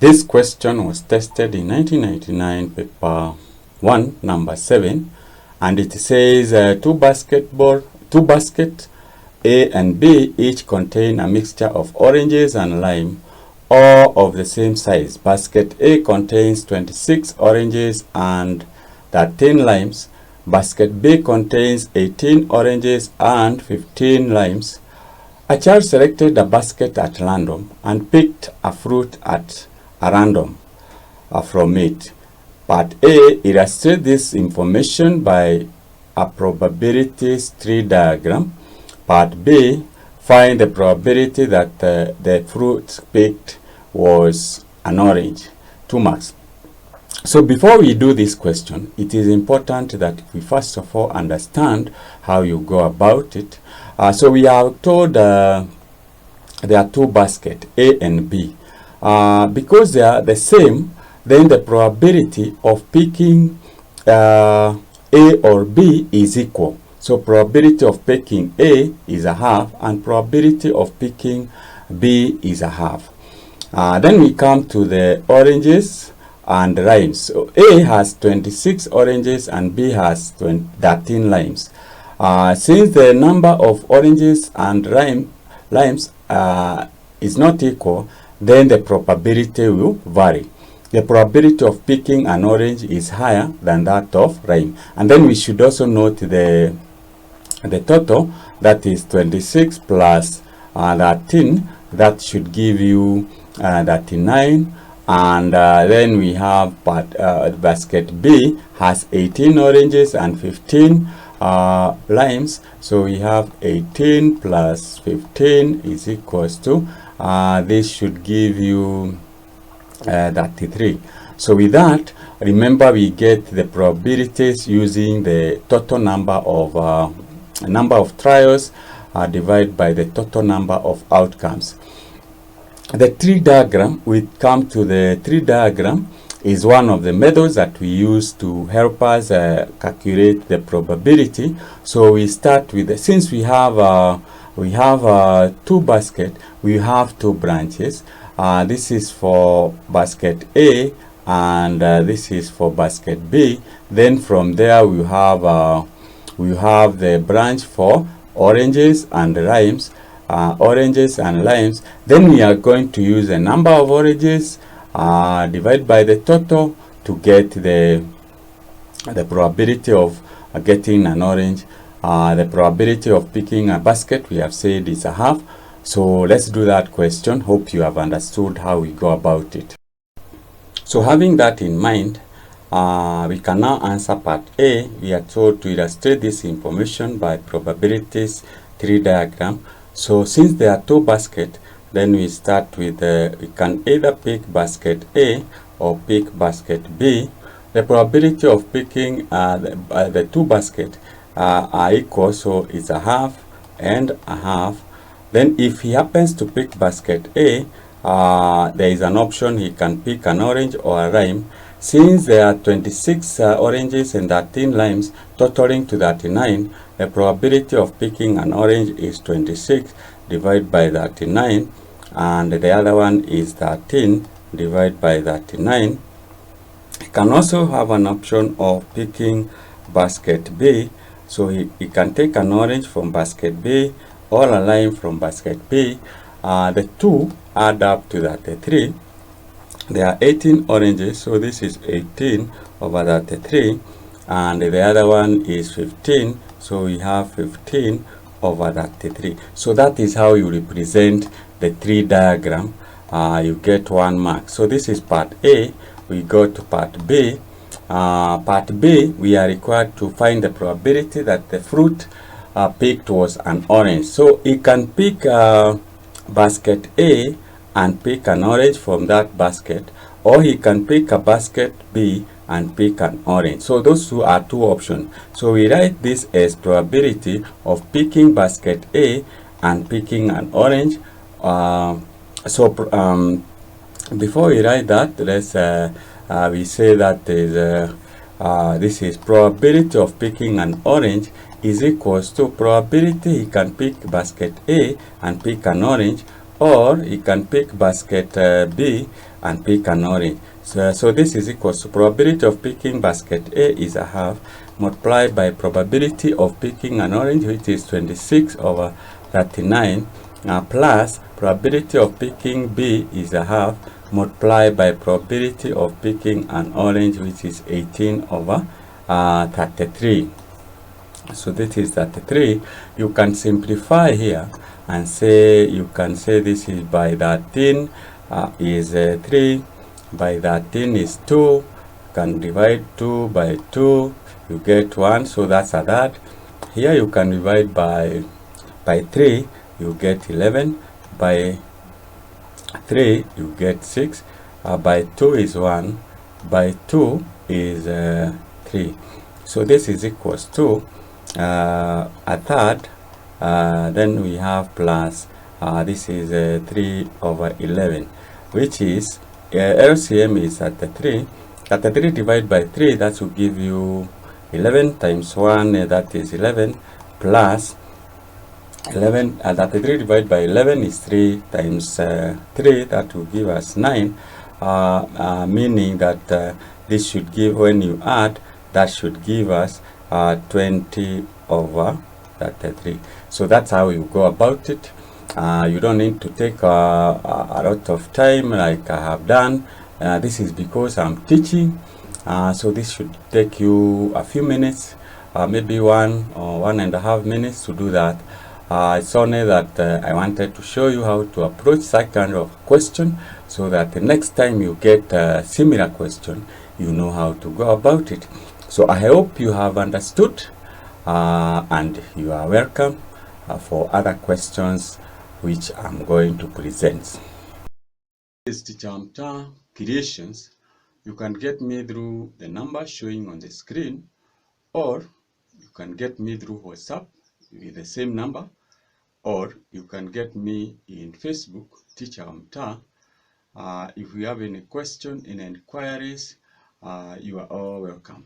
This question was tested in 1999, paper 1, number 7, and it says two baskets, A and B, each contain a mixture of oranges and lime, all of the same size. Basket A contains 26 oranges and 13 limes. Basket B contains 18 oranges and 15 limes. A child selected a basket at random and picked a fruit at a random from it. Part A illustrates this information by a probabilities tree diagram. Part B, find the probability that the fruit picked was an orange. 2 marks. So before we do this question, it is important that we first of all understand how you go about it. So we are told there are two baskets, A and B. Because they are the same, then the probability of picking A or B is equal. So probability of picking A is a half and probability of picking B is a half. Then we come to the oranges and limes. So A has 26 oranges and B has 13 limes. Since the number of oranges and limes is not equal, then the probability will vary. The probability of picking an orange is higher than that of lime. And then we should also note the total, that is 26 plus 13, that should give you 39. And then we have basket B has 18 oranges and 15 limes. So we have 18 plus 15 is equals to, this should give you 33. So with that, remember we get the probabilities using the total number of trials divided by the total number of outcomes. The tree diagram, we come to the tree diagram, is one of the methods that we use to help us calculate the probability. So we start with since we have two baskets, we have two branches. This is for basket A and this is for basket B. Then from there we have the branch for oranges and limes. Then we are going to use the number of oranges divided by the total to get the probability of getting an orange. The probability of picking a basket, we have said, is a half. So let's do that question. Hope you have understood how we go about it. So having that in mind, we can now answer part A. We are told to illustrate this information by probabilities tree diagram. So since there are two baskets, then we start with we can either pick basket A or pick basket B. The probability of picking the two baskets are equal, so it's a half and a half. Then if he happens to pick basket A, there is an option he can pick an orange or a lime. Since there are 26 oranges and 13 limes, totaling to 39, the probability of picking an orange is 26 divided by 39, and the other one is 13 divided by 39. He can also have an option of picking basket B. So he can take an orange from basket B or a lime from basket B. The two add up to 33. There are 18 oranges, so this is 18 over 33, and the other one is 15, so we have 15 over 33. So that is how you represent the tree diagram. You get 1 mark. So this is part A. We go to part B. Part B, we are required to find the probability that the fruit picked was an orange. So you can pick basket A and pick an orange from that basket, or he can pick a basket B and pick an orange. So those two are two options. So we write this as probability of picking basket A and picking an orange. Before we write that, let's we say that is this is probability of picking an orange is equals to probability he can pick basket A and pick an orange, or he can pick basket B and pick an orange. So this is equals to probability of picking basket A is a half multiplied by probability of picking an orange, which is 26 over 39, plus probability of picking B is a half multiplied by probability of picking an orange, which is 18 over 33. So this is 33. You can simplify here and say, you can say this is by 13 is 3, by 13 is 2. You can divide 2 by 2, you get 1, so that's a that. Here you can divide by 3, you get 11, by 3 you get 6, by 2 is 1, by 2 is 3. So this is equals to a third, then we have plus this is 3 over 11, which is LCM is at the 3. At the 3 divided by 3, that will give you 11 times 1, that is 11, plus 11, that 3 divided by 11 is 3 times 3, that will give us 9, meaning that this should give, when you add, that should give us 20 over 33. So that's how you go about it. You don't need to take a lot of time like I have done. This is because I'm teaching, so this should take you a few minutes, maybe 1 or 1.5 minutes to do that. It's only that I wanted to show you how to approach that kind of question, so that the next time you get a similar question, you know how to go about it. So I hope you have understood, and you are welcome for other questions which I'm going to present. This is Teacher Mta Creations. You can get me through the number showing on the screen, or you can get me through WhatsApp with the same number, or you can get me in Facebook, Teacher Mta. If you have any question, any inquiries, you are all welcome.